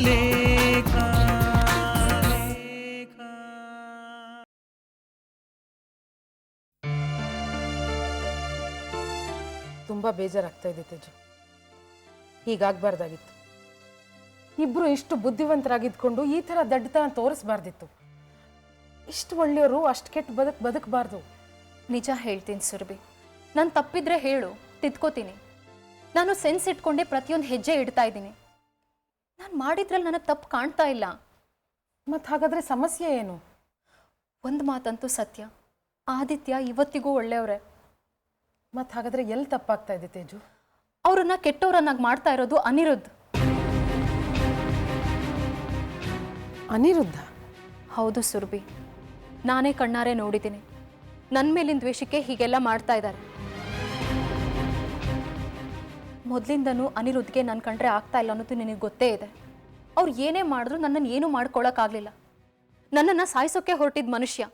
ಲೇಖ. ತುಂಬ ಬೇಜಾರಾಗ್ತಾ ಇದೆ ತೇಜು. ಹೀಗಾಗಬಾರ್ದಾಗಿತ್ತು. ಇಬ್ಬರು ಇಷ್ಟು ಬುದ್ಧಿವಂತರಾಗಿದ್ಕೊಂಡು ಈ ಥರ ದಡ್ಡತನ ತೋರಿಸ್ಬಾರ್ದಿತ್ತು. ಇಷ್ಟು ಒಳ್ಳೆಯವರು ಅಷ್ಟು ಕೆಟ್ಟ ಬದುಕಬಾರ್ದು. ನಿಜ ಹೇಳ್ತೀನಿ ಸುರಭಿ, ನಾನು ತಪ್ಪಿದ್ರೆ ಹೇಳು, ತಿದ್ಕೋತೀನಿ. ನಾನು ಸೆನ್ಸ್ ಇಟ್ಕೊಂಡೆ ಪ್ರತಿಯೊಂದು ಹೆಜ್ಜೆ ಇಡ್ತಾ ಇದ್ದೀನಿ. ನಾನು ಮಾಡಿದ್ರಲ್ಲಿ ನನಗೆ ತಪ್ಪು ಕಾಣ್ತಾ ಇಲ್ಲ. ಮತ್ತು ಹಾಗಾದರೆ ಸಮಸ್ಯೆ ಏನು? ಒಂದು ಮಾತಂತೂ ಸತ್ಯ, ಆದಿತ್ಯ ಇವತ್ತಿಗೂ ಒಳ್ಳೆಯವರೇ. ಮತ್ತು ಹಾಗಾದರೆ ಎಲ್ಲಿ ತಪ್ಪಾಗ್ತಾ ಇದೆ ತೇಜು? ಅವ್ರನ್ನ ಕೆಟ್ಟವ್ರನ್ನಾಗಿ ಮಾಡ್ತಾ ಇರೋದು ಅನಿರುದ್ಧ. ಅನಿರುದ್ಧ? ಹೌದು ಸುರಭಿ, ನಾನೇ ಕಣ್ಣಾರೆ ನೋಡಿದ್ದೀನಿ. ನನ್ನ ಮೇಲಿನ ದ್ವೇಷಕ್ಕೆ ಹೀಗೆಲ್ಲ ಮಾಡ್ತಾ ಇದ್ದಾರೆ. ಮೊದಲಿಂದನೂ ಅನಿರುದ್ಧಗೆ ನನ್ನ ಕಂಡ್ರೆ ಆಗ್ತಾ ಇಲ್ಲ ಅನ್ನೋದು ನಿನಗೆ ಗೊತ್ತೇ ಇದೆ. ಅವ್ರು ಏನೇ ಮಾಡಿದ್ರು ನನ್ನನ್ನು ಏನೂ ಮಾಡ್ಕೊಳ್ಳೋಕ್ಕಾಗಲಿಲ್ಲ. ನನ್ನನ್ನು ಸಾಯಿಸೋಕ್ಕೆ ಹೊರಟಿದ್ದ ಮನುಷ್ಯ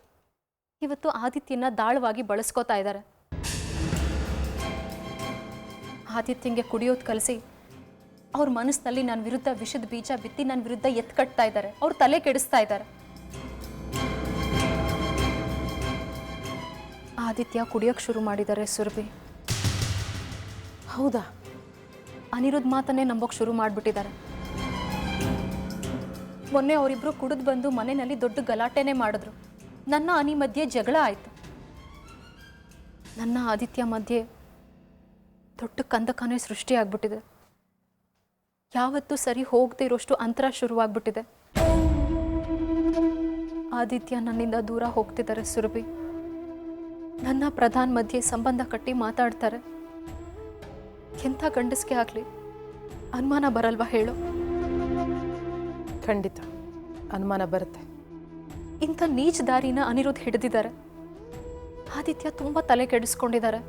ಇವತ್ತು ಆದಿತ್ಯನ ದಾಳವಾಗಿ ಬಳಸ್ಕೋತಾ ಇದ್ದಾರೆ. ಆದಿತ್ಯಂಗೆ ಕುಡಿಯೋದು ಕಲಿಸಿ ಅವ್ರ ಮನಸ್ಸಿನಲ್ಲಿ ನನ್ನ ವಿರುದ್ಧ ವಿಷದ ಬೀಜ ಬಿತ್ತಿ ನನ್ನ ವಿರುದ್ಧ ಎತ್ಕಟ್ತಾ ಇದ್ದಾರೆ. ಅವ್ರು ತಲೆ ಕೆಡಿಸ್ತಾ ಇದ್ದಾರೆ. ಆದಿತ್ಯ ಕುಡಿಯೋಕ್ಕೆ ಶುರು ಮಾಡಿದ್ದಾರೆ ಸುರಭಿ. ಹೌದಾ? ಅನಿರುದ್ಧ ಮಾತನ್ನೇ ನಂಬೋಕೆ ಶುರು ಮಾಡಿಬಿಟ್ಟಿದ್ದಾರೆ. ಮೊನ್ನೆ ಅವರಿಬ್ಬರು ಕುಡಿದು ಬಂದು ಮನೆಯಲ್ಲಿ ದೊಡ್ಡ ಗಲಾಟೆನೇ ಮಾಡಿದ್ರು. ನನ್ನ ಅನಿ ಮಧ್ಯೆ ಜಗಳ ಆಯಿತು. ನನ್ನ ಆದಿತ್ಯ ಮಧ್ಯೆ ದೊಡ್ಡ ಕಂದಕನೇ ಸೃಷ್ಟಿಯಾಗ್ಬಿಟ್ಟಿದೆ. ಯಾವತ್ತೂ ಸರಿ ಹೋಗದೆ ಇರೋಷ್ಟು ಅಂತರ ಶುರುವಾಗ್ಬಿಟ್ಟಿದೆ. ಆದಿತ್ಯ ನನ್ನಿಂದ ದೂರ ಹೋಗ್ತಿದ್ದಾರೆ ಸುರಭಿ. ನನ್ನ ಪ್ರಧಾನ್ ಮಧ್ಯೆ ಸಂಬಂಧ ಕಟ್ಟಿ ಮಾತಾಡ್ತಾರೆ. ಎಂಥ ಗಂಡಸ್ಗೆ ಆಗಲಿ ಅನುಮಾನ ಬರಲ್ವಾ ಹೇಳು? ಖಂಡಿತ ಅನುಮಾನ ಬರುತ್ತೆ. ಇಂಥ ನೀಚ ದಾರಿನ ಅನಿರುದ್ಧ ಹಿಡಿದಿದ್ದಾರೆ. ಆದಿತ್ಯ ತುಂಬ ತಲೆ ಕೆಡಿಸ್ಕೊಂಡಿದ್ದಾರೆ.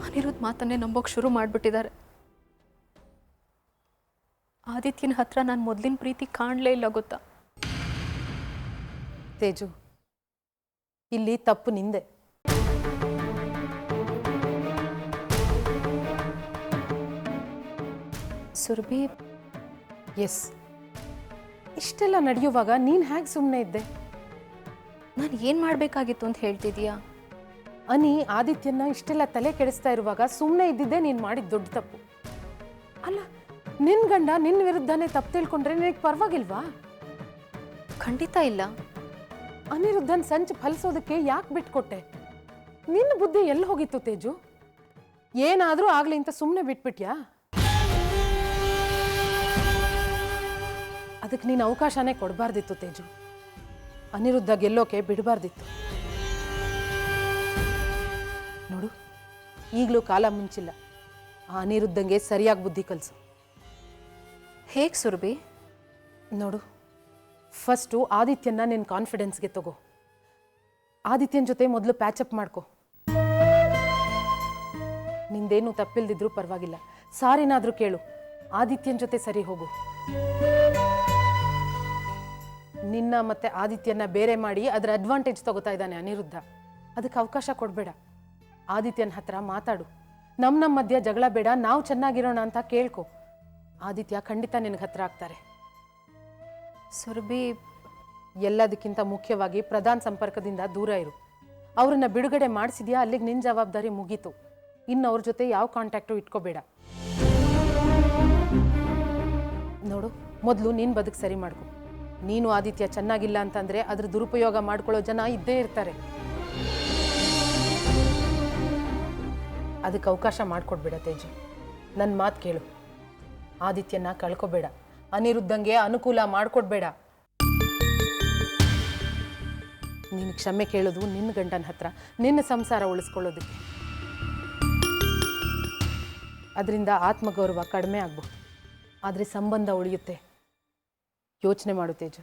ಅನಿರುದ್ಧ ಮಾತನ್ನೇ ನಂಬೋಕೆ ಶುರು ಮಾಡಿಬಿಟ್ಟಿದ್ದಾರೆ. ಆದಿತ್ಯನ ಹತ್ರ ನಾನು ಮೊದಲಿನ ಪ್ರೀತಿ ಕಾಣಲೇ ಇಲ್ಲ ಗೊತ್ತಾ? ತೇಜು, ಇಲ್ಲಿ ತಪ್ಪು ನಿಂದೆ. ಸುರಭಿ, ಎಸ್, ಇಷ್ಟೆಲ್ಲ ನಡೆಯುವಾಗ ನೀನು ಹೇಗೆ ಸುಮ್ಮನೆ ಇದ್ದೆ? ನಾನು ಏನು ಮಾಡಬೇಕಾಗಿತ್ತು ಅಂತ ಹೇಳ್ತಿದೀಯಾ? ಅನಿ ಆದಿತ್ಯನ ಇಷ್ಟೆಲ್ಲ ತಲೆ ಕೆಡಿಸ್ತಾ ಇರುವಾಗ ಸುಮ್ಮನೆ ಇದ್ದಿದ್ದೆ ನೀನು ಮಾಡಿದ ದೊಡ್ಡ ತಪ್ಪು. ಅಲ್ಲ, ನಿನ್ನ ಗಂಡ ನಿನ್ನ ವಿರುದ್ಧನೇ ತಪ್ಪು ತಿಳ್ಕೊಂಡ್ರೆ ನಿನಗೆ ಪರವಾಗಿಲ್ವಾ? ಖಂಡಿತ ಇಲ್ಲ. ಅನಿರುದ್ಧನ್ ಸಂಚು ಫಲಿಸೋದಕ್ಕೆ ಯಾಕೆ ಬಿಟ್ಕೊಟ್ಟೆ? ನಿನ್ನ ಬುದ್ಧಿ ಎಲ್ಲಿ ಹೋಗಿತ್ತು ತೇಜು? ಏನಾದರೂ ಆಗಲಿ ಅಂತ ಸುಮ್ಮನೆ ಬಿಟ್ಬಿಟ್ಯಾ? ಅದಕ್ಕೆ ನೀನು ಅವಕಾಶನೇ ಕೊಡಬಾರ್ದಿತ್ತು ತೇಜು. ಅನಿರುದ್ಧ ಗೆಲ್ಲೋಕೆ ಬಿಡಬಾರ್ದಿತ್ತು. ನೋಡು, ಈಗಲೂ ಕಾಲ ಮುಂಚಿಲ್ಲ. ಆ ಅನಿರುದ್ಧಂಗೆ ಸರಿಯಾಗಿ ಬುದ್ಧಿ ಕಲಿಸು. ಹೇಗೆ ಸುರಭಿ? ನೋಡು, ಫಸ್ಟು ಆದಿತ್ಯನ ನಿನ್ನ ಕಾನ್ಫಿಡೆನ್ಸ್ಗೆ ತಗೋ. ಆದಿತ್ಯನ ಜೊತೆ ಮೊದಲು ಪ್ಯಾಚಪ್ ಮಾಡ್ಕೊ. ನಿಂದೇನು ತಪ್ಪಿಲ್ದಿದ್ರೂ ಪರವಾಗಿಲ್ಲ, ಸಾರಿನಾದರೂ ಕೇಳು. ಆದಿತ್ಯನ ಜೊತೆ ಸರಿ ಹೋಗು. ನಿನ್ನ ಮತ್ತೆ ಆದಿತ್ಯನ ಬೇರೆ ಮಾಡಿ ಅದರ ಅಡ್ವಾಂಟೇಜ್ ತಗೋತಾ ಇದ್ದಾನೆ ಅನಿರುದ್ಧ. ಅದಕ್ಕೆ ಅವಕಾಶ ಕೊಡಬೇಡ. ಆದಿತ್ಯನ ಹತ್ರ ಮಾತಾಡು. ನಮ್ಮ ಮಧ್ಯ ಜಗಳ ಬೇಡ, ನಾವು ಚೆನ್ನಾಗಿರೋಣ ಅಂತ ಕೇಳ್ಕೊ. ಆದಿತ್ಯ ಖಂಡಿತ ನಿನಗೆ ಹತ್ರ ಆಗ್ತಾರೆ. ಸುರಭಿ, ಎಲ್ಲದಕ್ಕಿಂತ ಮುಖ್ಯವಾಗಿ ಪ್ರಧಾನ ಸಂಪರ್ಕದಿಂದ ದೂರ ಇರು. ಅವ್ರನ್ನ ಬಿಡುಗಡೆ ಮಾಡಿಸಿದ್ಯಾ, ಅಲ್ಲಿಗೆ ನಿನ್ನ ಜವಾಬ್ದಾರಿ ಮುಗೀತು. ಇನ್ನು ಅವ್ರ ಜೊತೆ ಯಾವ ಕಾಂಟ್ಯಾಕ್ಟು ಇಟ್ಕೋಬೇಡ. ನೋಡು, ಮೊದಲು ನೀನು ಬದುಕು ಸರಿ ಮಾಡ್ಕೊ. ನೀನು ಆದಿತ್ಯ ಚೆನ್ನಾಗಿಲ್ಲ ಅಂತಂದರೆ ಅದ್ರ ದುರುಪಯೋಗ ಮಾಡ್ಕೊಳ್ಳೋ ಜನ ಇದ್ದೇ ಇರ್ತಾರೆ. ಅದಕ್ಕೆ ಅವಕಾಶ ಮಾಡಿಕೊಡ್ಬೇಡ ತೇಜು. ನನ್ನ ಮಾತು ಕೇಳು. ಆದಿತ್ಯನ ಕಳ್ಕೊಬೇಡ. ಅನಿರುದ್ಧಂಗೆ ಅನುಕೂಲ ಮಾಡಿಕೊಡ್ಬೇಡ. ನೀನು ಕ್ಷಮೆ ಕೇಳೋದು ನಿನ್ನ ಗಂಡನ ಹತ್ರ, ನಿನ್ನ ಸಂಸಾರ ಉಳಿಸ್ಕೊಳ್ಳೋದಕ್ಕೆ. ಅದರಿಂದ ಆತ್ಮಗೌರವ ಕಡಿಮೆ ಆಗ್ಬೋದು, ಆದರೆ ಸಂಬಂಧ ಉಳಿಯುತ್ತೆ. ಯೋಚನೆ ಮಾಡು ತೇಜು.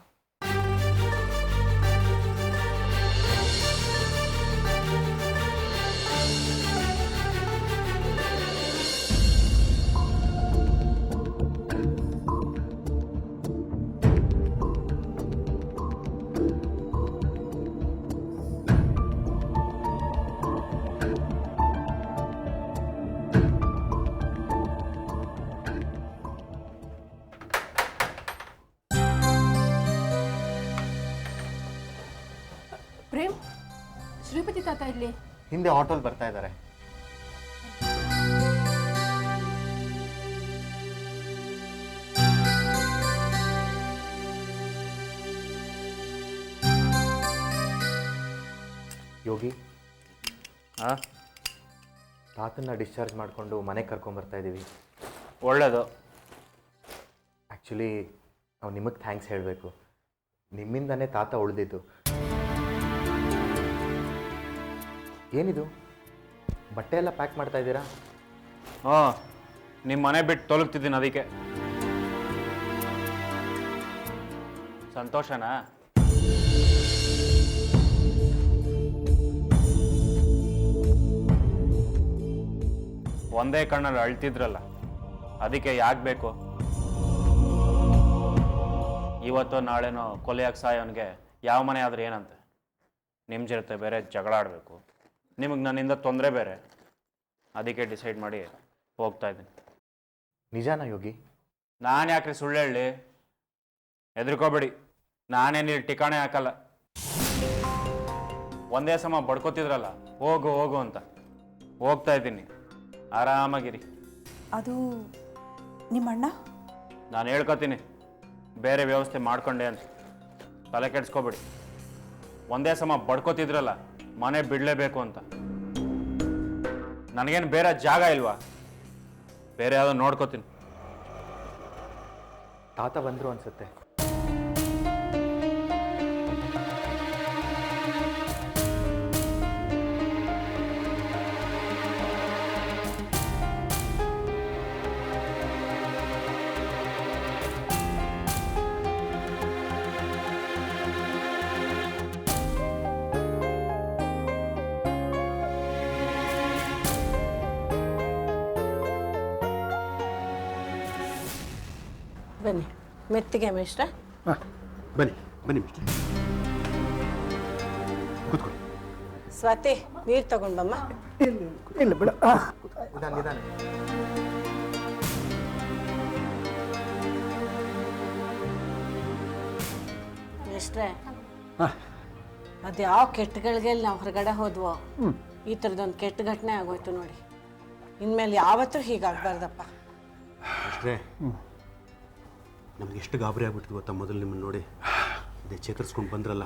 ಪ್ರೇಮ್, ಶ್ರೀಪತಿ ತಾತ ಇಲ್ಲಿ. ಹಿಂದೆ ಆಟೋಲ್ ಬರ್ತಾ ಇದ್ದಾರೆ. ಯೋಗಿ, ತಾತನ್ನ ಡಿಸ್ಚಾರ್ಜ್ ಮಾಡಿಕೊಂಡು ಮನೆಗೆ ಕರ್ಕೊಂಬರ್ತಾ ಇದ್ದೀವಿ. ಒಳ್ಳೆಯದು. ಆ್ಯಕ್ಚುಲಿ ನಾವು ನಿಮಗೆ ಥ್ಯಾಂಕ್ಸ್ ಹೇಳಬೇಕು. ನಿಮ್ಮಿಂದನೇ ತಾತ ಉಳಿದಿದ್ದು. ಏನಿದು, ಬಟ್ಟೆ ಎಲ್ಲ ಪ್ಯಾಕ್ ಮಾಡ್ತಾ ಇದ್ದೀರಾ? ಹಾಂ, ನಿಮ್ಮ ಮನೆ ಬಿಟ್ಟು ತೊಲಗ್ತಿದ್ದೀನಿ, ಅದಕ್ಕೆ. ಸಂತೋಷನಾ? ಒಂದೇ ಕಣ್ಣಲ್ಲಿ ಅಳ್ತಿದ್ರಲ್ಲ, ಅದಕ್ಕೆ ಯಾಕೆ ಬೇಕು? ಇವತ್ತು ನಾಳೆನೋ ಕೊಲೆಯಾಗಿ ಸಾಯೋನಿಗೆ ಯಾವ ಮನೆ ಆದ್ರೆ ಏನಂತೆ? ನಿಮ್ಮ ಜೊತೆ ಬೇರೆ ಜಗಳ ಆಡಬೇಕು, ನಿಮಗೆ ನನ್ನಿಂದ ತೊಂದರೆ ಬೇರೆ. ಅದಕ್ಕೆ ಡಿಸೈಡ್ ಮಾಡಿ ಹೋಗ್ತಾ ಇದ್ದೀನಿ. ನಿಜಾನಾ ಯೋಗಿ? ನಾನು ಯಾಕ್ರಿ ಸುಳ್ಳು ಹೇಳಿ? ಹೆದರ್ಕೋಬೇಡಿ, ನಾನೇನು ಇಲ್ಲಿ ಠಿಕಾಣೆ ಹಾಕಲ್ಲ. ಒಂದೇ ಸಮ ಬಡ್ಕೋತಿದ್ರಲ್ಲ, ಹೋಗು ಹೋಗು ಅಂತ. ಹೋಗ್ತಾ ಇದ್ದೀನಿ, ಆರಾಮಾಗಿರಿ. ಅದು ನಿಮ್ಮಣ್ಣ? ನಾನು ಹೇಳ್ಕೊತೀನಿ, ಬೇರೆ ವ್ಯವಸ್ಥೆ ಮಾಡ್ಕೊಂಡೆ ಅಂತ. ತಲೆ ಕೆಡ್ಸ್ಕೊಬೇಡಿ. ಒಂದೇ ಸಮ ಬಡ್ಕೋತಿದ್ರಲ್ಲ, ಮನೆ ಬಿಡಲೇಬೇಕು ಅಂತ. ನನಗೇನು ಬೇರೆ ಜಾಗ ಇಲ್ವಾ? ಬೇರೆ ಯಾವುದೋ ನೋಡ್ಕೋತೀನಿ. ತಾತ ಬಂದರು ಅನ್ಸುತ್ತೆ. ಬನ್ನಿ ಮೆತ್ತಿಗೆ ಮೇಷ್ಟ್ರ. ಬನ್ನಿ ಬನ್ನಿ ಮಿಸ್ಟರ್, ಕೂತ್ಕೊಳ್ಳಿ. ಸ್ವಾತಿ, ನೀರು ತಗೊಂಡ್ಬಮ್ಮ. ಇಲ್ಲ ಬೇಡ. ನಿಧಾನ ನಿಧಾನ. ಮೇಷ್ಟ್ರೆ, ಅದ್ಯಾವ ಕೆಟ್ಟಗಳಿಗೆ ನಾವು ಹೊರಗಡೆ ಹೋದ್ವೋ, ಈ ಥರದೊಂದು ಕೆಟ್ಟ ಘಟನೆ ಆಗೋಯ್ತು ನೋಡಿ. ಇನ್ಮೇಲೆ ಯಾವತ್ತೂ ಹೀಗಾಗಬಾರ್ದಪ್ಪ. ಅಷ್ಟೇ, ನಮ್ಗೆ ಎಷ್ಟು ಗಾಬರಿ ಆಗ್ಬಿಟ್ಟು ಗೊತ್ತಾ ಮೊದಲು ನಿಮ್ಮನ್ನು ನೋಡಿ. ಅದೇ ಚೇತರಿಸ್ಕೊಂಡು ಬಂದ್ರಲ್ಲ.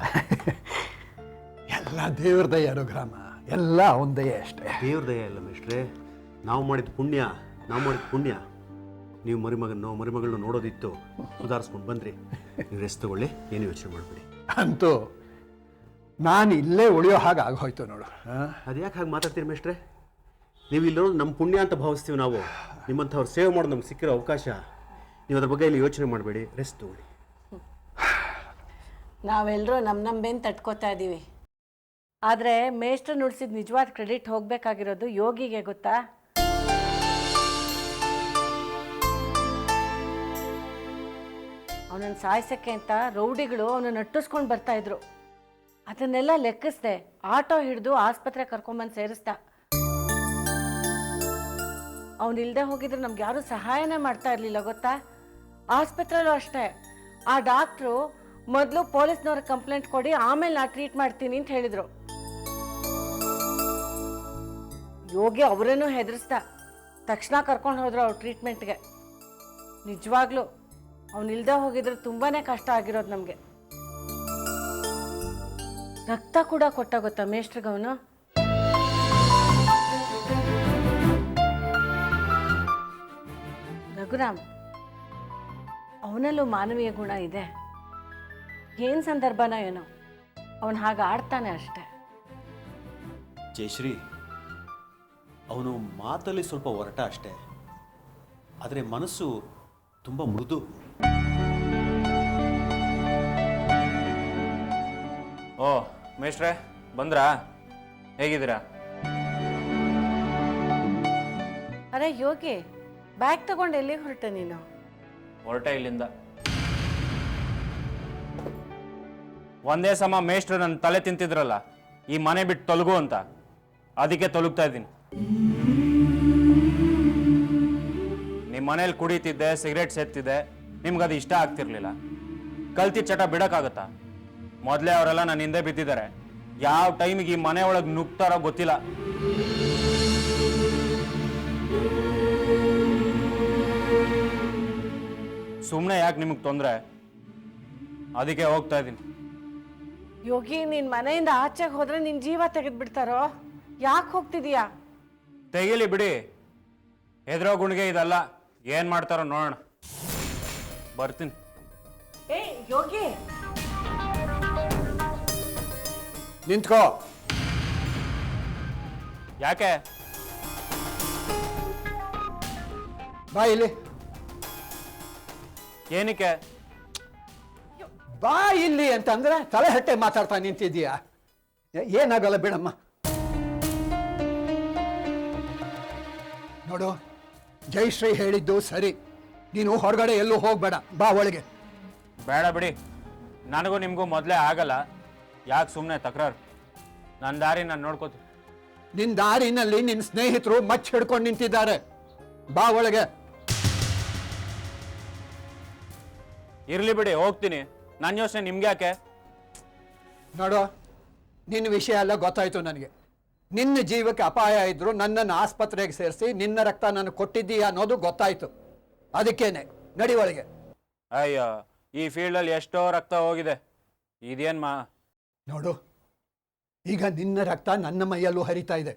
ಎಲ್ಲ ದೇವ್ರ ದಯ ಗ್ರಾಮ, ಎಲ್ಲ ಅವನ ದಯ ಅಷ್ಟೇ. ದೇವ್ರ ದಯ ಇಲ್ಲ ಮೇಷ್ಟ್ರೆ, ನಾವು ಮಾಡಿದ ಪುಣ್ಯ. ನೀವು ಮರಿಮಗಳನ್ನ ನೋಡೋದಿತ್ತು, ಸುಧಾರಿಸ್ಕೊಂಡು ಬಂದ್ರಿ. ನೀವು ರೆಸ್ಟ್ ತಗೊಳ್ಳಿ, ಏನು ಯೋಚನೆ ಮಾಡಬೇಡಿ. ಅಂತೂ ನಾನು ಇಲ್ಲೇ ಉಳಿಯೋ ಹಾಗೆ ಆಗೋಯ್ತು ನೋಡು. ಅದ್ಯಾಕೆ ಹಾಗೆ ಮಾತಾಡ್ತೀರಿ ಮೇಷ್ಟ್ರೆ? ನೀವು ಇಲ್ಲಿರೋದು ನಮ್ಮ ಪುಣ್ಯ ಅಂತ ಭಾವಿಸ್ತೀವಿ ನಾವು. ನಿಮ್ಮಂಥವ್ರು ಸೇವೆ ಮಾಡೋದು ನಮ್ಗೆ ಸಿಕ್ಕಿರೋ ಅವಕಾಶ. ನೀವು ಅದ್ರ ಬಗ್ಗೆ ಇಲ್ಲಿ ಯೋಚನೆ ಮಾಡಬೇಡಿ, ರೆಸ್ಟ್ ತಗೊಳ್ಳಿ. ನಾವೆಲ್ಲರೂ ನಮ್ಮ ಬೆನ್ನು ತಟ್ಕೋತಾ ಇದ್ದೀವಿ. ಆದರೆ ಮೇಷ್ಟ್ರು ನುಡಿಸಿದ ನಿಜವಾದ ಕ್ರೆಡಿಟ್ ಹೋಗಬೇಕಾಗಿರೋದು ಯೋಗಿಗೆ, ಗೊತ್ತಾ? ಅವನನ್ನು ಸಾಯಿಸೋಕ್ಕೆ ಅಂತ ರೌಡಿಗಳು ಅವನನ್ನು ಅಟ್ಟಿಸ್ಕೊಂಡು ಬರ್ತಾಯಿದ್ರು. ಅದನ್ನೆಲ್ಲ ಲೆಕ್ಕಿಸ್ದೆ ಆಟೋ ಹಿಡಿದು ಆಸ್ಪತ್ರೆ ಕರ್ಕೊಂಬಂದು ಸೇರಿಸ್ದ. ಅವನಿಲ್ಲದೆ ಹೋಗಿದ್ರೆ ನಮ್ಗೆ ಯಾರೂ ಸಹಾಯನೇ ಮಾಡ್ತಾ ಇರಲಿಲ್ಲ, ಗೊತ್ತಾ? ಆಸ್ಪತ್ರೆಯಲ್ಲೂ ಅಷ್ಟೇ, ಆ ಡಾಕ್ಟ್ರು ಮೊದಲು ಪೊಲೀಸ್ನವ್ರಿಗೆ ಕಂಪ್ಲೇಂಟ್ ಕೊಡಿ, ಆಮೇಲೆ ನಾ ಟ್ರೀಟ್ ಮಾಡ್ತೀನಿ ಅಂತ ಹೇಳಿದರು. ಯೋಗಿ ಅವರೇನೂ ಹೆದರಿಸ್ದ, ತಕ್ಷಣ ಕರ್ಕೊಂಡು ಹೋದ್ರು ಅವ್ರು ಟ್ರೀಟ್ಮೆಂಟ್ಗೆ. ನಿಜವಾಗ್ಲೂ ಅವನಿಲ್ದೆ ಹೋಗಿದ್ರೆ ತುಂಬಾ ಕಷ್ಟ ಆಗಿರೋದು ನಮಗೆ. ರಕ್ತ ಕೂಡ ಕೊಟ್ಟ, ಗೊತ್ತಾ ಮೇಷ್ಟ್ರಿಗವನು? ರಘುರಾಮ್, ಅವನಲ್ಲೂ ಮಾನವೀಯ ಗುಣ ಇದೆ. ಏನು ಸಂದರ್ಭನ ಏನೋ ಅವನು ಹಾಗೆ ಆಡ್ತಾನೆ ಅಷ್ಟೆ. ಜಯಶ್ರೀ, ಅವನು ಮಾತಲ್ಲಿ ಸ್ವಲ್ಪ ಒರಟ ಅಷ್ಟೇ, ಆದರೆ ಮನಸ್ಸು ತುಂಬ ಮೃದು. ಓ ಮೇಷ್ಟ್ರೆ, ಬಂದ್ರಾ? ಹೇಗಿದ್ದೀರಾ? ಅರೆ ಯೋಗಿ, ಬ್ಯಾಗ್ ತಗೊಂಡು ಎಲ್ಲಿಗೆ ಹೊರಟೆ ನೀನು? ಹೊರಟೆ ಇಲ್ಲಿಂದ. ಒಂದೇ ಸಮ ಮೇಷ್ಟ್ರು ನನ್ನ ತಲೆ ತಿಂತಿದ್ರಲ್ಲ, ಈ ಮನೆ ಬಿಟ್ಟು ತೊಲಗು ಅಂತ. ಅದಕ್ಕೆ ತೊಲಗ್ತಾ ಇದ್ದೀನಿ. ನಿಮ್ಮ ಮನೇಲಿ ಕುಡಿತಿದ್ದೆ, ಸಿಗರೇಟ್ ಸೇರ್ತಿದ್ದೆ, ನಿಮ್ಗದು ಇಷ್ಟ ಆಗ್ತಿರ್ಲಿಲ್ಲ. ಕಲ್ತಿ ಚಟ ಬಿಡೋಕ್ಕಾಗತ್ತಾ? ಮೊದಲೇ ಅವರೆಲ್ಲ ನನ್ನ ಹಿಂದೆ ಬಿದ್ದಿದ್ದಾರೆ. ಯಾವ ಟೈಮಿಗೆ ಈ ಮನೆ ಒಳಗೆ ನುಗ್ತಾರೋ ಗೊತ್ತಿಲ್ಲ. ಸುಮ್ಮನೆ ಯಾಕೆ ನಿಮಗೆ ತೊಂದರೆ, ಅದಕ್ಕೆ ಹೋಗ್ತಾ ಇದ್ದೀನಿ. ಯೋಗಿ, ನಿನ್ ಮನೆಯಿಂದ ಆಚೆಗೆ ಹೋದ್ರೆ ನಿನ್ ಜೀವ ತೆಗೆದ್ಬಿಡ್ತಾರೋ? ಯಾಕೆ ಹೋಗ್ತಿದೀಯಾ? ತೆಗಿಲಿ ಬಿಡಿ, ಹೆದರೋ ಗುಣಿಗೆ ಇದಲ್ಲ. ಏನು ಮಾಡ್ತಾರೋ ನೋಡೋಣ. ಬರ್ತೀನಿ. ಏ ಯೋಗಿ, ನಿಂತ್ಕೋ. ಯಾಕೆ? ಬಾ ಇಲ್ಲಿ. ಏನಕ್ಕೆ? ಬಾ ಇಲ್ಲಿ ಅಂತಂದ್ರೆ ತಲೆ ಹಟ್ಟೆ ಮಾತಾಡ್ತಾ ನಿಂತಿದ್ದೀಯಾ? ಏನಾಗಲ್ಲ ಬಿಡಮ್ಮ. ನೋಡು, ಜಯಶ್ರೀ ಹೇಳಿದ್ದು ಸರಿ. ನೀನು ಹೊರಗಡೆ ಎಲ್ಲೂ ಹೋಗ್ಬೇಡ, ಬಾ ಒಳಗೆ. ಬೇಡ ಬಿಡಿ, ನನಗೂ ನಿಮಗೂ ಮೊದಲೇ ಆಗಲ್ಲ. ಯಾಕೆ ಸುಮ್ಮನೆ ತಕರಾರು? ನನ್ನ ದಾರಿ ನಾನು ನೋಡ್ಕೋತೀನಿ. ನಿನ್ನ ದಾರಿನಲ್ಲಿ ನಿನ್ನ ಸ್ನೇಹಿತರು ಮಚ್ಚ ಹಿಡ್ಕೊಂಡು ನಿಂತಿದ್ದಾರೆ, ಬಾ ಒಳಗೆ. ಇರಲಿ ಬಿಡಿ, ಹೋಗ್ತೀನಿ. ನನ್ನ ಯೋಚನೆ ನಿಮ್ಗೆ ಯಾಕೆ? ನೋಡು, ನಿನ್ನ ವಿಷಯ ಎಲ್ಲ ಗೊತ್ತಾಯ್ತು ನನಗೆ. ನಿನ್ನ ಜೀವಕ್ಕೆ ಅಪಾಯ ಇದ್ರು ನನ್ನನ್ನು ಆಸ್ಪತ್ರೆಗೆ ಸೇರಿಸಿ ನಿನ್ನ ರಕ್ತ ನಾನು ಕೊಟ್ಟಿದ್ದೀಯ ಅನ್ನೋದು ಗೊತ್ತಾಯ್ತು. ಅದಕ್ಕೇನೆ ನಡಿ ಒಳಗೆ. ಅಯ್ಯೋ, ಈ ಫೀಲ್ಡಲ್ಲಿ ಎಷ್ಟೋ ರಕ್ತ ಹೋಗಿದೆ, ಇದೇನು ಮಾ? ನೋಡು, ಈಗ ನಿನ್ನ ರಕ್ತ ನನ್ನ ಮೈಯಲ್ಲೂ ಹರಿತಾ ಇದೆ.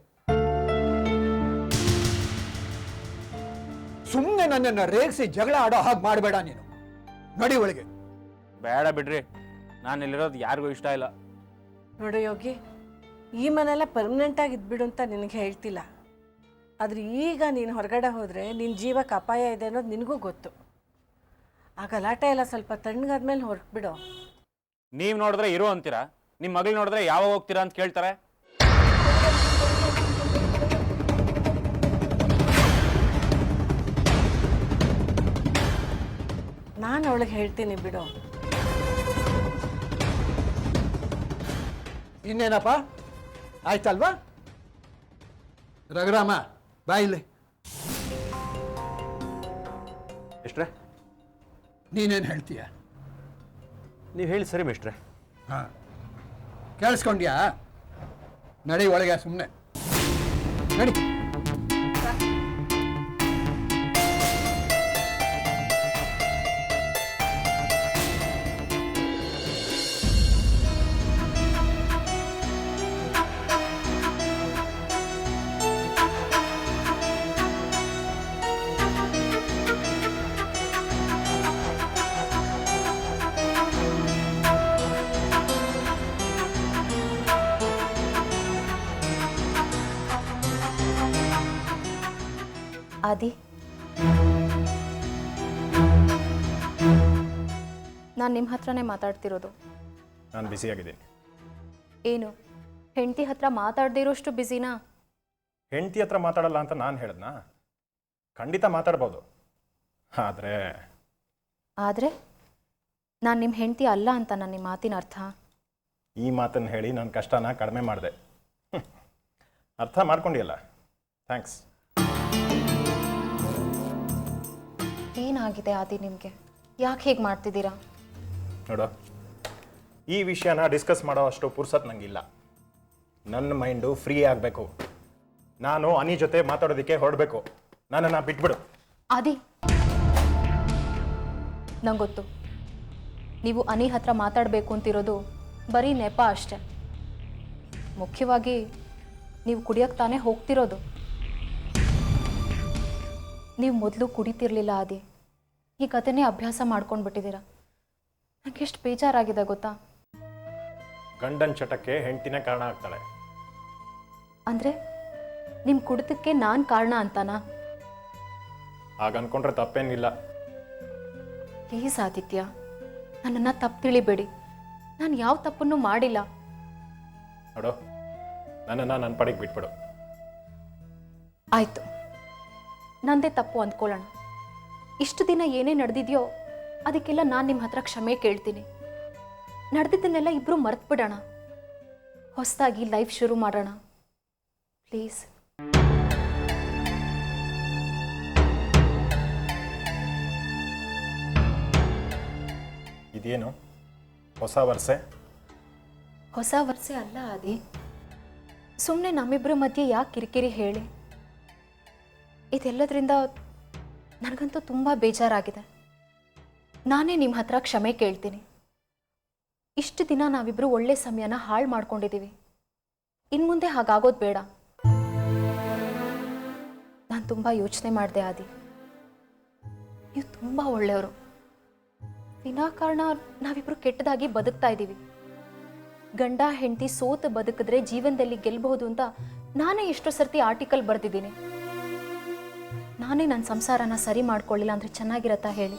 ಸುಮ್ಮನೆ ನನ್ನನ್ನು ರೇಗಿಸಿ ಜಗಳ ಆಡೋ ಹಾಗೆ ಮಾಡಬೇಡ ನೀನು. ನಡಿ ಒಳಗೆ. ಬೇಡ ಬಿಡ್ರಿ, ನಾನು ಇಲ್ಲಿರೋದು ಯಾರಿಗೂ ಇಷ್ಟ ಇಲ್ಲ. ನೋಡು ಯೋಗಿ, ಈ ಮನೆಲ್ಲ ಪರ್ಮನೆಂಟಾಗಿ ಇದ್ಬಿಡು ಅಂತ ನಿನಗೆ ಹೇಳ್ತಿಲ್ಲ. ಆದರೆ ಈಗ ನೀನು ಹೊರಗಡೆ ಹೋದರೆ ನಿನ್ನ ಜೀವಕ್ಕೆ ಅಪಾಯ ಇದೆ ಅನ್ನೋದು ನಿನಗೂ ಗೊತ್ತು. ಆ ಗಲಾಟೆ ಎಲ್ಲ ಸ್ವಲ್ಪ ತಣ್ಣಗಾದ್ಮೇಲೆ ಹೊರಟ್ಬಿಡು. ನೀವು ನೋಡಿದ್ರೆ ಇರೋ ಅಂತೀರಾ, ನಿಮ್ಮ ಮಗಳು ನೋಡಿದ್ರೆ ಯಾವಾಗ ಹೋಗ್ತೀರಾ ಅಂತ ಕೇಳ್ತಾರೆ. ನಾನು ಅವಳಿಗೆ ಹೇಳ್ತೀನಿ ಬಿಡು. ಇನ್ನೇನಪ್ಪ, ಆಯ್ತಲ್ವಾ? ರಘುರಾಮ, ಬಾ ಇಲ್ಲಿ. ಎಷ್ಟ್ರೆ? ನೀನೇನು ಹೇಳ್ತೀಯ? ನೀವು ಹೇಳಿ ಸರಿ ಮೇಷ್ಟ್ರೆ. ಹಾಂ, ಕೇಳಿಸ್ಕೊಂಡ್ಯಾ? ನಡಿ ಒಳಗೆ, ಸುಮ್ಮನೆ ನಡಿ. ಆದಿ, ನಾನು ನಿಮ್ಮ ಹತ್ರನೇ ಮಾತಾಡ್ತಿರೋದು. ನಾನು ಬ್ಯುಸಿಯಾಗಿದ್ದೀನಿ. ಏನು, ಹೆಂಡತಿ ಹತ್ರ ಮಾತಾಡದೇ ಇರೋಷ್ಟು ಬ್ಯುಸಿನಾ? ಹೆಂಡತಿ ಹತ್ರ ಮಾತಾಡಲ್ಲ ಅಂತ ನಾನು ಹೇಳಿದ್ನಾ? ಖಂಡಿತ ಮಾತಾಡ್ಬೋದು. ಆದರೆ ನಾನು ನಿಮ್ಮ ಹೆಂಡತಿ ಅಲ್ಲ ಅಂತ ನನ್ನ ಮಾತಿನ ಅರ್ಥ. ಈ ಮಾತನ್ನು ಹೇಳಿ ನನ್ನ ಕಷ್ಟನ ಕಡಿಮೆ ಮಾಡಿದೆ. ಅರ್ಥ ಮಾಡ್ಕೊಂಡಿಯಲ್ಲ, ಥ್ಯಾಂಕ್ಸ್. ಏನಾಗಿದೆ ಆದಿ ನಿಮಗೆ? ಯಾಕೆ ಹೇಗೆ ಮಾಡ್ತಿದ್ದೀರಾ? ನೋಡು, ಈ ವಿಷಯನ ಡಿಸ್ಕಸ್ ಮಾಡೋ ಅಷ್ಟು ಪುರ್ಸತ್ ನನಗಿಲ್ಲ. ನನ್ನ ಮೈಂಡು ಫ್ರೀ ಆಗಬೇಕು. ನಾನು ಅನಿ ಜೊತೆ ಮಾತಾಡೋದಕ್ಕೆ ಹೊರಡಬೇಕು. ನನ್ನನ್ನು ಬಿಟ್ಬಿಡು. ಆದಿ, ನಂಗೆ ಗೊತ್ತು ನೀವು ಅನಿ ಹತ್ರ ಮಾತಾಡಬೇಕು ಅಂತಿರೋದು ಬರೀ ನೆಪ ಅಷ್ಟೆ. ಮುಖ್ಯವಾಗಿ ನೀವು ಕುಡಿಯೋಕ್ಕೆ ತಾನೇ ಹೋಗ್ತಿರೋದು. ನೀವು ಮೊದಲು ಕುಡಿತಿರ್ಲಿಲ್ಲ ಆದಿ, ಈಗ ಅದನ್ನೇ ಅಭ್ಯಾಸ ಮಾಡ್ಕೊಂಡು ಬಿಟ್ಟಿದ್ದೀರಾ. ನನಗೆ ಎಷ್ಟು ಬೇಜಾರಾಗಿದೆ ಗೊತ್ತಾ? ಗಂಡನ ಚಟಕ್ಕೆ ಹೆಂಡ್ತಿನೇ ಕಾರಣ ಆಗ್ತಾಳೆ. ಅಂದರೆ ನಿಮ್ಮ ಕುಡಿತಕ್ಕೆ ನಾನು ಕಾರಣ ಅಂತಾನಾ? ಆಗ ಅನ್ಕೊಂಡ್ರೆ ತಪ್ಪೇನಿಲ್ಲ. ಪ್ಲೀಸ್ ಆದಿತ್ಯ, ನನ್ನನ್ನು ತಪ್ಪು ತಿಳಿಬೇಡಿ. ನಾನು ಯಾವ ತಪ್ಪನ್ನು ಮಾಡಿಲ್ಲ. ನೋಡು, ನನ್ನನ್ನು ನನ್ನ ಪಡೆಗೆ ಬಿಟ್ಬಿಡು. ಆಯಿತು, ನಂದೇ ತಪ್ಪು ಅಂದ್ಕೊಳ್ಳೋಣ. ಇಷ್ಟು ದಿನ ಏನೇ ನಡೆದಿದೆಯೋ ಅದಕ್ಕೆಲ್ಲ ನಾನು ನಿಮ್ಮ ಹತ್ರ ಕ್ಷಮೆ ಕೇಳ್ತೀನಿ. ನಡೆದಿದ್ದನ್ನೆಲ್ಲ ಇಬ್ಬರು ಮರೆತುಬಿಡೋಣ. ಹೊಸದಾಗಿ ಲೈಫ್ ಶುರು ಮಾಡೋಣ ಪ್ಲೀಸ್. ಇದೇನು ಹೊಸ ವರ್ಷೆ? ಹೊಸ ವರ್ಷ ಅಲ್ಲ ಆದಿ. ಸುಮ್ಮನೆ ನಮ್ಮಿಬ್ಬರ ಮಧ್ಯೆ ಯಾಕೆ ಕಿರಿಕಿರಿ ಹೇಳಿ? ಇದೆಲ್ಲದರಿಂದ ನನಗಂತೂ ತುಂಬ ಬೇಜಾರಾಗಿದೆ. ನಾನೇ ನಿಮ್ಮ ಹತ್ರ ಕ್ಷಮೆ ಕೇಳ್ತೀನಿ. ಇಷ್ಟು ದಿನ ನಾವಿಬ್ಬರು ಒಳ್ಳೆ ಸಮಯನ ಹಾಳು ಮಾಡ್ಕೊಂಡಿದ್ದೀವಿ. ಇನ್ನು ಮುಂದೆ ಹಾಗಾಗೋದು ಬೇಡ. ನಾನು ತುಂಬ ಯೋಚನೆ ಮಾಡಿದೆ ಆದಿ. ನೀವು ತುಂಬ ಒಳ್ಳೆಯವರು. ವಿನಾಕಾರಣ ನಾವಿಬ್ಬರು ಕೆಟ್ಟದಾಗಿ ಬದುಕ್ತಾ ಇದ್ದೀವಿ. ಗಂಡ ಹೆಂಡತಿ ಸೋತು ಬದುಕಿದ್ರೆ ಜೀವನದಲ್ಲಿ ಗೆಲ್ಲಬಹುದು ಅಂತ ನಾನೇ ಎಷ್ಟೋ ಸರ್ತಿ ಆರ್ಟಿಕಲ್ ಬರೆದಿದ್ದೀನಿ. ನಾನೇ ನನ್ನ ಸಂಸಾರನ ಸರಿ ಮಾಡ್ಕೊಳ್ಳಿಲ್ಲ ಅಂದರೆ ಚೆನ್ನಾಗಿರತ್ತಾ ಹೇಳಿ?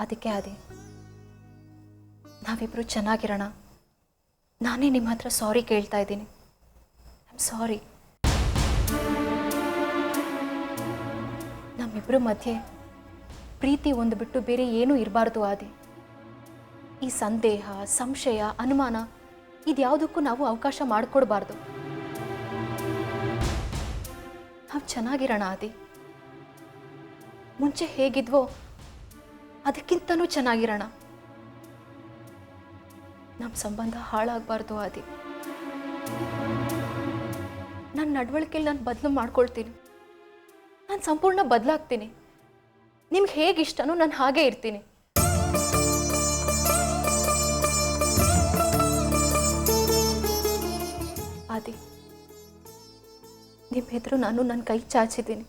ಅದಕ್ಕೆ ಆದಿ, ನಾವಿಬ್ಬರು ಚೆನ್ನಾಗಿರೋಣ. ನಾನೇ ನಿಮ್ಮ ಹತ್ರ ಸಾರಿ ಕೇಳ್ತಾ ಇದ್ದೀನಿ. I am sorry. ನಮ್ಮಿಬ್ಬರ ಮಧ್ಯೆ ಪ್ರೀತಿ ಒಂದು ಬಿಟ್ಟು ಬೇರೆ ಏನೂ ಇರಬಾರ್ದು ಆದಿ. ಈ ಸಂದೇಹ, ಸಂಶಯ, ಅನುಮಾನ ಇದ್ಯಾವುದಕ್ಕೂ ನಾವು ಅವಕಾಶ ಮಾಡಿಕೊಡ್ಬಾರ್ದು. ನಾವು ಚೆನ್ನಾಗಿರೋಣ ಆದಿ. ಮುಂಚೆ ಹೇಗಿದ್ವೋ ಅದಕ್ಕಿಂತನೂ ಚೆನ್ನಾಗಿರೋಣ. ನಮ್ಮ ಸಂಬಂಧ ಹಾಳಾಗಬಾರ್ದು ಆದಿ. ನನ್ನ ನಡವಳಿಕೆಯಲ್ಲಿ ನಾನು ಬದಲು ಮಾಡ್ಕೊಳ್ತೀನಿ. ನಾನು ಸಂಪೂರ್ಣ ಬದಲಾಗ್ತೀನಿ. ನಿಮ್ಗೆ ಹೇಗಿಷ್ಟನೋ ನಾನು ಹಾಗೇ ಇರ್ತೀನಿ. ಆದಿ, ನಿಮ್ಮ ಎದುರು ನಾನು ನನ್ನ ಕೈ ಚಾಚಿದ್ದೀನಿ.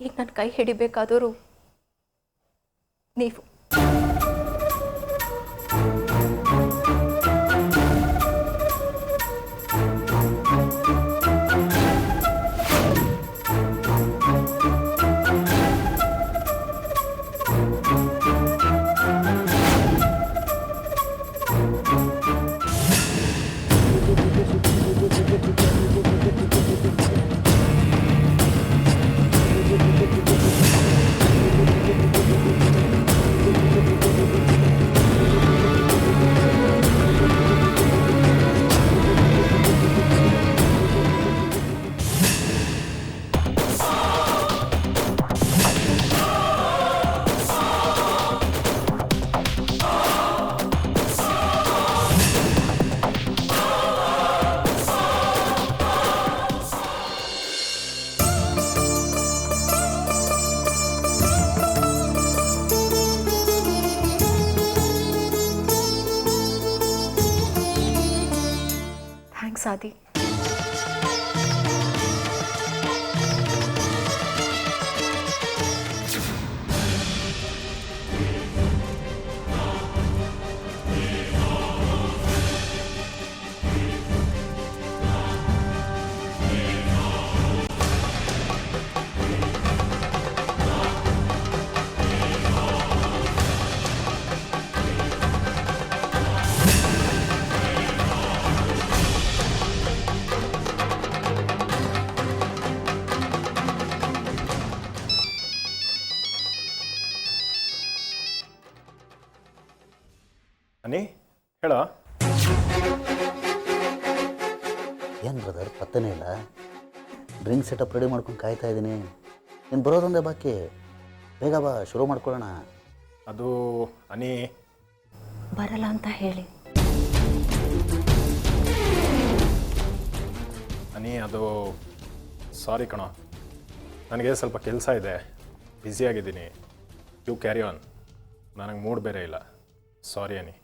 ಈಗ ನನ್ನ ಕೈ ಹಿಡಿಬೇಕಾದವರು ನೀವು. ಥ್ಯಾಂಕ್ಸ್ ಆದಿ. ಅನಿ ಹೇಳೋ. ಏನು ಬ್ರದರ್ ಪತ್ತನೇ ಇಲ್ಲ? ಡ್ರಿಂಕ್ ಸೆಟಪ್ ರೆಡಿ ಮಾಡ್ಕೊಂಡು ಕಾಯ್ತಾ ಇದ್ದೀನಿ. ನೀನು ಬರೋದೊಂದೇ ಬಾಕಿ. ಬೇಗ ಬಾ, ಶುರು ಮಾಡ್ಕೊಳ್ಳೋಣ. ಅದು ಅನಿ ಬರಲ್ಲ ಅಂತ ಹೇಳಿ. ಅನಿ ಅದು ಸಾರಿ ಕಣೋ, ನನಗೆ ಸ್ವಲ್ಪ ಕೆಲಸ ಇದೆ, ಬ್ಯುಸಿಯಾಗಿದ್ದೀನಿ. You carry on. ನನಗೆ ಮೂಡ್ ಬೇರೆ ಇಲ್ಲ. ಸಾರಿ ಅನಿ.